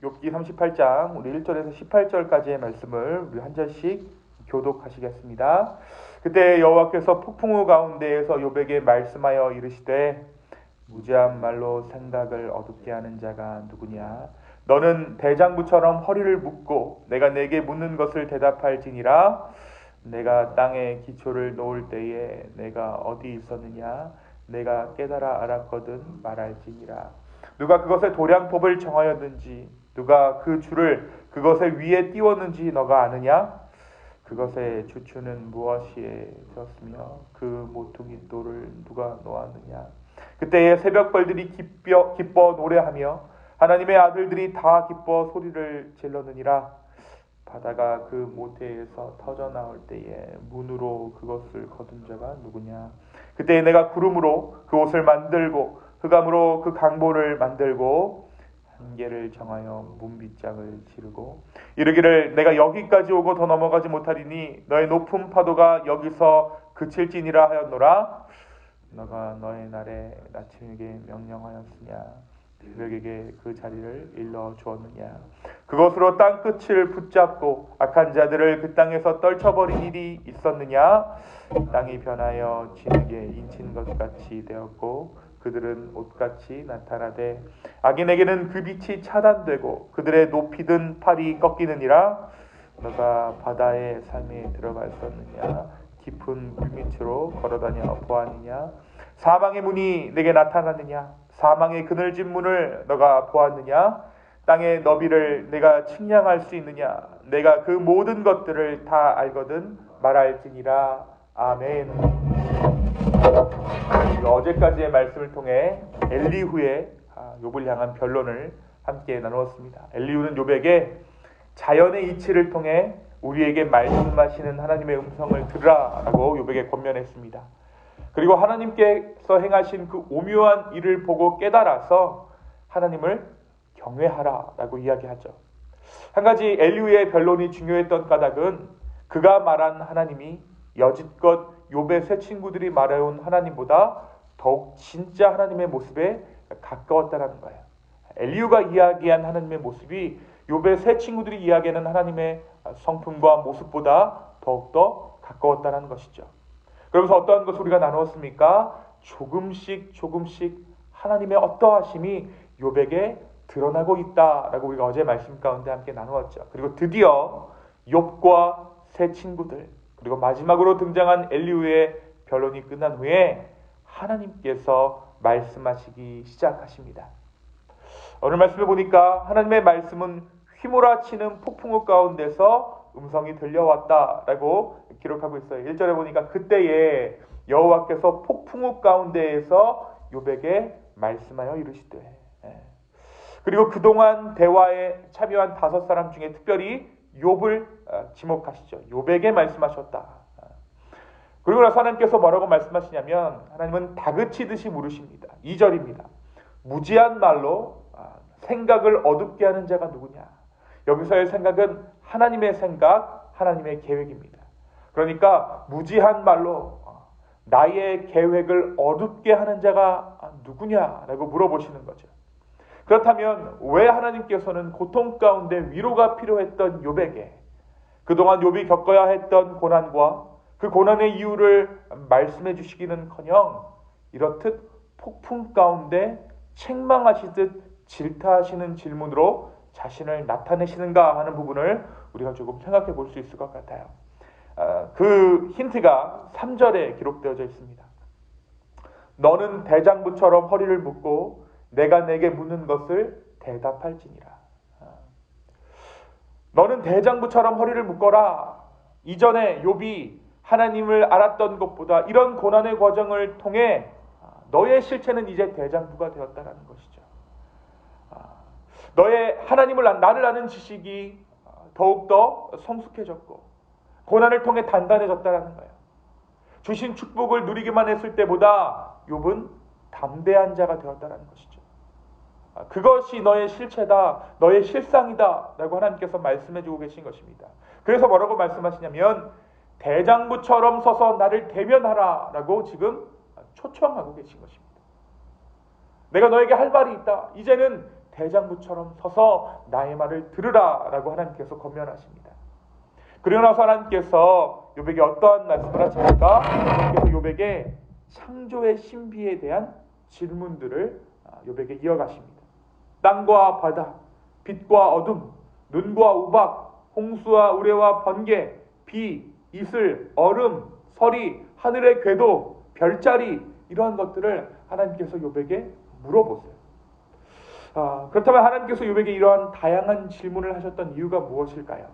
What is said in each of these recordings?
욥기 38장 우리 1절에서 18절까지의 말씀을 우리 한 절씩 교독하시겠습니다. 그때 여호와께서 폭풍우 가운데에서 욥에게 말씀하여 이르시되 무지한 말로 생각을 어둡게 하는 자가 누구냐? 너는 대장부처럼 허리를 묶고 내가 내게 묻는 것을 대답할지니라. 내가 땅에 기초를 놓을 때에 내가 어디 있었느냐? 내가 깨달아 알았거든 말할지니라. 누가 그것의 도량법을 정하였는지 누가 그 줄을 그것의 위에 띄웠는지 너가 아느냐? 그것의 주추는 무엇이었으며 그 모퉁이 돌을 누가 놓았느냐? 그때에 새벽벌들이 기뻐 노래하며 하나님의 아들들이 다 기뻐 소리를 질렀느니라. 바다가 그 모태에서 터져 나올 때에 문으로 그것을 거둔 자가 누구냐? 그때에 내가 구름으로 그 옷을 만들고 흑암으로 그 강보를 만들고 한계를 정하여 문빗장을 지르고 이르기를 내가 여기까지 오고 더 넘어가지 못하리니 너의 높은 파도가 여기서 그칠지니라 하였노라. 너가 너의 날에 나침에게 명령하였으냐? 새벽에게 그 자리를 일러 주었느냐? 그것으로 땅 끝을 붙잡고 악한 자들을 그 땅에서 떨쳐버린 일이 있었느냐? 땅이 변하여 진흙에 인친 것 같이 되었고 그들은 옷같이 나타나되 악인에게는 그 빛이 차단되고 그들의 높이 든 팔이 꺾이느니라. 너가 바다의 삶에 들어갔었느냐? 깊은 물밑으로 걸어다녀 보았느냐? 사망의 문이 내게 나타났느냐? 사망의 그늘진 문을 너가 보았느냐? 땅의 너비를 내가 측량할 수 있느냐? 내가 그 모든 것들을 다 알거든 말할지니라. 아멘. 어제까지의 말씀을 통해 엘리후의 욥을 향한 변론을 함께 나누었습니다. 엘리후는 욥에게 자연의 이치를 통해 우리에게 말씀하시는 하나님의 음성을 들으라라고 욥에게 권면했습니다. 그리고 하나님께서 행하신 그 오묘한 일을 보고 깨달아서 하나님을 경외하라라고 이야기하죠. 한 가지 엘리후의 변론이 중요했던 까닭은 그가 말한 하나님이 여지껏 욥의 새 친구들이 말해온 하나님보다 더욱 진짜 하나님의 모습에 가까웠다는 거예요. 엘리후가 이야기한 하나님의 모습이 욥의 새 친구들이 이야기하는 하나님의 성품과 모습보다 더욱더 가까웠다는 것이죠. 그러면서 어떠한 것을 우리가 나누었습니까? 조금씩 하나님의 어떠하심이 욥에게 드러나고 있다라고 우리가 어제 말씀 가운데 함께 나누었죠. 그리고 드디어 욥과 새 친구들 그리고 마지막으로 등장한 엘리후의 변론이 끝난 후에 하나님께서 말씀하시기 시작하십니다. 오늘 말씀을 보니까 하나님의 말씀은 휘몰아치는 폭풍우 가운데서 음성이 들려왔다라고 기록하고 있어요. 1절에 보니까 그때에 여호와께서 폭풍우 가운데에서 욥에게 말씀하여 이르시되 그리고 그동안 대화에 참여한 5사람 중에 특별히 욥을 지목하시죠. 욥에게 말씀하셨다. 그리고 나서 하나님께서 뭐라고 말씀하시냐면 하나님은 다그치듯이 물으십니다. 2절입니다. 무지한 말로 생각을 어둡게 하는 자가 누구냐? 여기서의 생각은 하나님의 생각, 하나님의 계획입니다. 그러니까 무지한 말로 나의 계획을 어둡게 하는 자가 누구냐라고 물어보시는 거죠. 그렇다면 왜 하나님께서는 고통 가운데 위로가 필요했던 욥에게 그동안 욥이 겪어야 했던 고난과 그 고난의 이유를 말씀해 주시기는커녕 이렇듯 폭풍 가운데 책망하시듯 질타하시는 질문으로 자신을 나타내시는가 하는 부분을 우리가 조금 생각해 볼 수 있을 것 같아요. 그 힌트가 3절에 기록되어져 있습니다. 너는 대장부처럼 허리를 묶고 내가 내게 묻는 것을 대답할지니라. 너는 대장부처럼 허리를 묶어라. 이전에 욥이 하나님을 알았던 것보다 이런 고난의 과정을 통해 너의 실체는 이제 대장부가 되었다는 것이죠. 너의 나를 아는 지식이 더욱더 성숙해졌고 고난을 통해 단단해졌다는 거예요. 주신 축복을 누리기만 했을 때보다 욥은 담대한 자가 되었다는 것이죠. 그것이 너의 실체다, 너의 실상이다 라고 하나님께서 말씀해주고 계신 것입니다. 그래서 뭐라고 말씀하시냐면 대장부처럼 서서 나를 대면하라 라고 지금 초청하고 계신 것입니다. 내가 너에게 할 말이 있다. 이제는 대장부처럼 서서 나의 말을 들으라 라고 하나님께서 권면하십니다. 그리고 나서 하나님께서 욥에게 어떠한 말씀을 하십니까? 하나님께서 욥에게 창조의 신비에 대한 질문들을 욥에게 이어가십니다. 땅과 바다, 빛과 어둠, 눈과 우박, 홍수와 우레와 번개, 비, 이슬, 얼음, 서리, 하늘의 궤도, 별자리, 이러한 것들을 하나님께서 욥에게 물어보세요. 그렇다면 하나님께서 욥에게 이러한 다양한 질문을 하셨던 이유가 무엇일까요?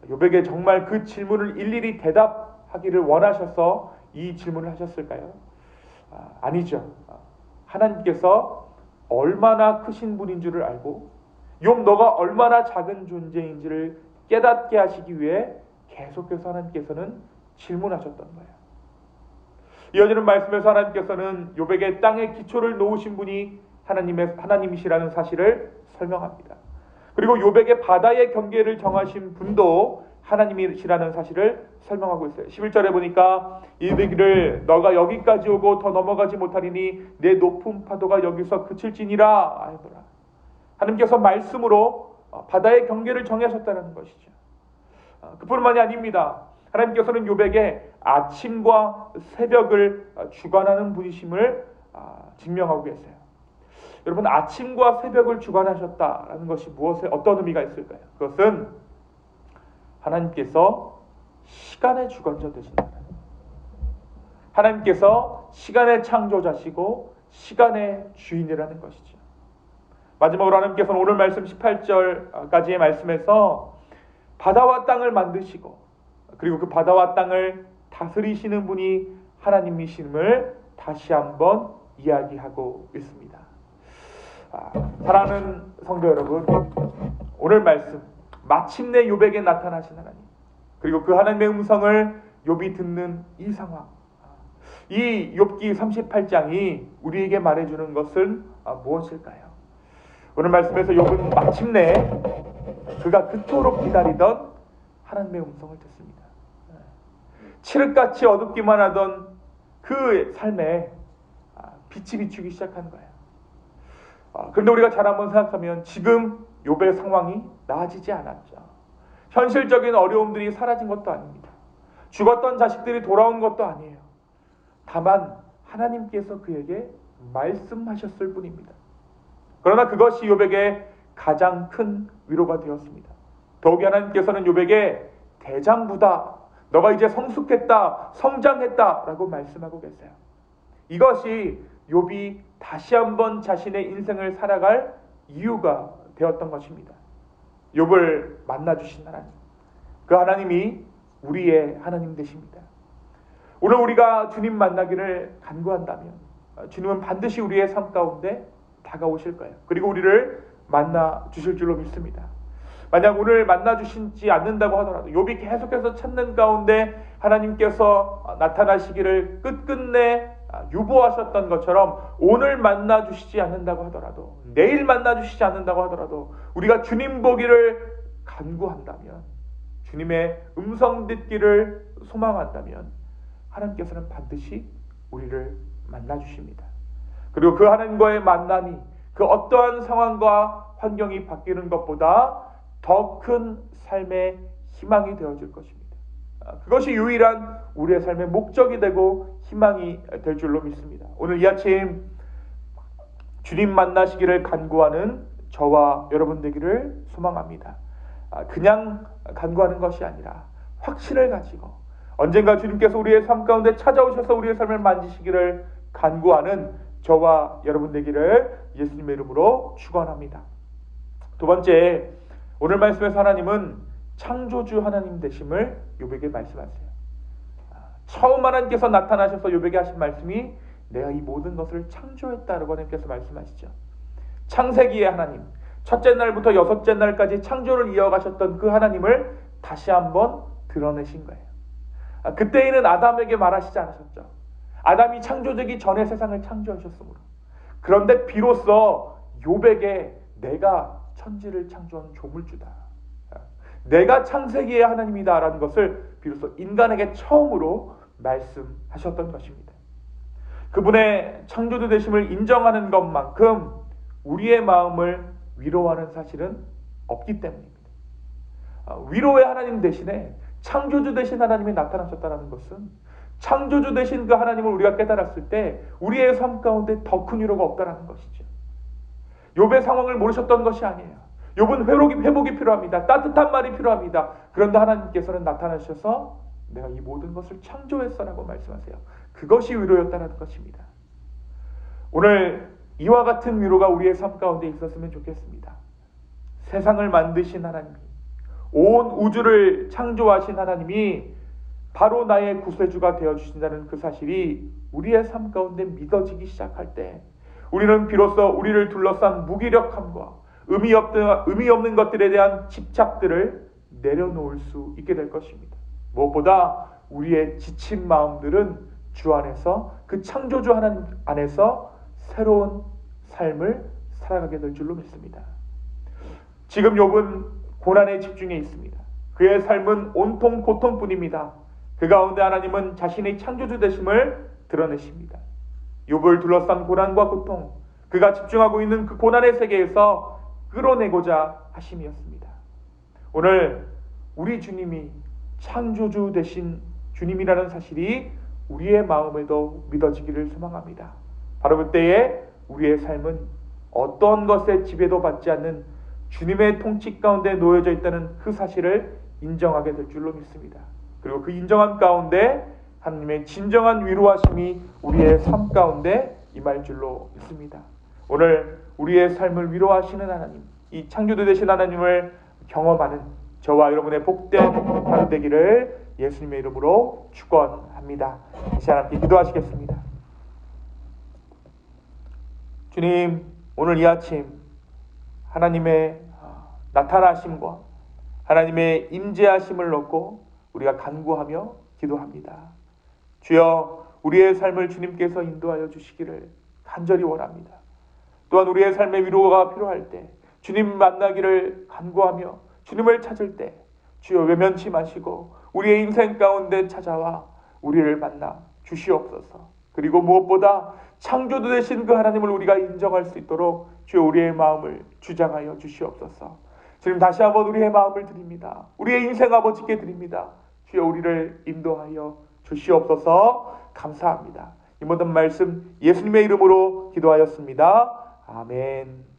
욥에게 정말 그 질문을 일일이 대답하기를 원하셔서 이 질문을 하셨을까요? 아니죠. 하나님께서 얼마나 크신 분인 줄을 알고 욥 너가 얼마나 작은 존재인지를 깨닫게 하시기 위해 계속해서 하나님께서는 질문하셨던 거예요. 이어지는 말씀에서 하나님께서는 욥에게 땅의 기초를 놓으신 분이 하나님이시라는 사실을 설명합니다. 그리고 욥에게 바다의 경계를 정하신 분도 하나님이시라는 사실을 설명하고 있어요. 11절에 보니까 이르기를 너가 여기까지 오고 더 넘어가지 못하리니 내 높은 파도가 여기서 그칠지니라 하더라. 하나님께서 말씀으로 바다의 경계를 정하셨다는 것이죠. 그뿐만이 아닙니다. 하나님께서는 욥에게 아침과 새벽을 주관하는 분이심을 증명하고 계세요. 여러분, 아침과 새벽을 주관하셨다라는 것이 어떤 의미가 있을까요? 그것은 하나님께서 시간의 주관자 되신다. 하나님께서 시간의 창조자시고 시간의 주인이라는 것이죠. 마지막으로 하나님께서는 오늘 말씀 18절까지의 말씀에서 바다와 땅을 만드시고 그리고 그 바다와 땅을 다스리시는 분이 하나님이심을 다시 한번 이야기하고 있습니다. 사랑하는 성도 여러분, 오늘 말씀 마침내 욥에게 나타나신 하나님, 그리고 그 하나님의 음성을 욥이 듣는 이 상황, 이 욥기 38장이 우리에게 말해주는 것은 무엇일까요? 오늘 말씀에서 욥은 마침내 그가 그토록 기다리던 하나님의 음성을 듣습니다. 칠흑같이 어둡기만 하던 그 삶에 빛이 비추기 시작한 거예요. 그런데 우리가 잘 한번 생각하면 지금 욥의 상황이 나아지지 않았죠. 현실적인 어려움들이 사라진 것도 아닙니다. 죽었던 자식들이 돌아온 것도 아니에요. 다만 하나님께서 그에게 말씀하셨을 뿐입니다. 그러나 그것이 욥에게 가장 큰 위로가 되었습니다. 더욱이 하나님께서는 욥에게 대장부다, 너가 이제 성숙했다, 성장했다 라고 말씀하고 계세요. 이것이 욥이 다시 한번 자신의 인생을 살아갈 이유가 되었던 것입니다. 욥을 만나주신 하나님, 그 하나님이 우리의 하나님 되십니다. 오늘 우리가 주님 만나기를 간구한다면 주님은 반드시 우리의 삶 가운데 다가오실 거예요. 그리고 우리를 만나 주실 줄로 믿습니다. 만약 오늘 만나 주시지 않는다고 하더라도 욥이 계속해서 찾는 가운데 하나님께서 나타나시기를 끝끝내 유보하셨던 것처럼 오늘 만나 주시지 않는다고 하더라도, 내일 만나 주시지 않는다고 하더라도 우리가 주님 보기를 간구한다면, 주님의 음성 듣기를 소망한다면 하나님께서는 반드시 우리를 만나 주십니다. 그리고 그 하나님과의 만남이 그 어떠한 상황과 환경이 바뀌는 것보다 더 큰 삶의 희망이 되어질 것입니다. 그것이 유일한 우리의 삶의 목적이 되고 희망이 될 줄로 믿습니다. 오늘 이 아침 주님 만나시기를 간구하는 저와 여러분 되기를 소망합니다. 그냥 간구하는 것이 아니라 확신을 가지고 언젠가 주님께서 우리의 삶 가운데 찾아오셔서 우리의 삶을 만지시기를 간구하는 저와 여러분 되기를 예수님의 이름으로 축원합니다. 두 번째, 오늘 말씀에서 하나님은 창조주 하나님 되심을 욥에게 말씀하세요. 처음 하나님께서 나타나셔서 욥에게 하신 말씀이 내가 이 모든 것을 창조했다라고 하나님께서 말씀하시죠. 창세기의 하나님, 첫째 날부터 여섯째 날까지 창조를 이어가셨던 그 하나님을 다시 한번 드러내신 거예요. 그때에는 아담에게 말하시지 않으셨죠. 아담이 창조되기 전에 세상을 창조하셨으므로. 그런데 비로소 욥에게 내가 천지를 창조한 조물주다, 내가 창세기의 하나님이다 라는 것을 비로소 인간에게 처음으로 말씀하셨던 것입니다. 그분의 창조주 되심을 인정하는 것만큼 우리의 마음을 위로하는 사실은 없기 때문입니다. 위로의 하나님 대신에 창조주 되신 하나님이 나타나셨다는 것은 창조주 되신 그 하나님을 우리가 깨달았을 때 우리의 삶 가운데 더 큰 위로가 없다는 것이죠. 욥의 상황을 모르셨던 것이 아니에요. 욥은 회복이 필요합니다. 따뜻한 말이 필요합니다. 그런데 하나님께서는 나타나셔서 내가 이 모든 것을 창조했어라고 말씀하세요. 그것이 위로였다는 것입니다. 오늘 이와 같은 위로가 우리의 삶 가운데 있었으면 좋겠습니다. 세상을 만드신 하나님이, 온 우주를 창조하신 하나님이 바로 나의 구세주가 되어주신다는 그 사실이 우리의 삶 가운데 믿어지기 시작할 때 우리는 비로소 우리를 둘러싼 무기력함과 의미 없는 것들에 대한 집착들을 내려놓을 수 있게 될 것입니다. 무엇보다 우리의 지친 마음들은 주 안에서, 그 창조주 하나님 안에서 새로운 삶을 살아가게 될 줄로 믿습니다. 지금 욥은 고난에 집중해 있습니다. 그의 삶은 온통 고통뿐입니다. 그 가운데 하나님은 자신의 창조주 되심을 드러내십니다. 욥을 둘러싼 고난과 고통, 그가 집중하고 있는 그 고난의 세계에서 끌어내고자 하심이었습니다. 오늘 우리 주님이 창조주 되신 주님이라는 사실이 우리의 마음에도 믿어지기를 소망합니다. 바로 그때에 우리의 삶은 어떤 것에 지배도 받지 않는 주님의 통치 가운데 놓여져 있다는 그 사실을 인정하게 될 줄로 믿습니다. 그리고 그 인정함 가운데 하나님의 진정한 위로하심이 우리의 삶 가운데 임할 줄로 믿습니다. 오늘 우리의 삶을 위로하시는 하나님, 이 창조주 되신 하나님을 경험하는 저와 여러분의 복된 하루 되기를 예수님의 이름으로 축원합니다. 이 시간 함께 기도하시겠습니다. 주님, 오늘 이 아침 하나님의 나타나심과 하나님의 임재하심을 놓고 우리가 간구하며 기도합니다. 주여, 우리의 삶을 주님께서 인도하여 주시기를 간절히 원합니다. 또한 우리의 삶의 위로가 필요할 때 주님 만나기를 간구하며 주님을 찾을 때 주여 외면치 마시고 우리의 인생 가운데 찾아와 우리를 만나 주시옵소서. 그리고 무엇보다 창조주 되신 그 하나님을 우리가 인정할 수 있도록 주여 우리의 마음을 주장하여 주시옵소서. 주님, 다시 한번 우리의 마음을 드립니다. 우리의 인생 아버지께 드립니다. 주여 우리를 인도하여 주시옵소서. 감사합니다. 이 모든 말씀 예수님의 이름으로 기도하였습니다. 아멘.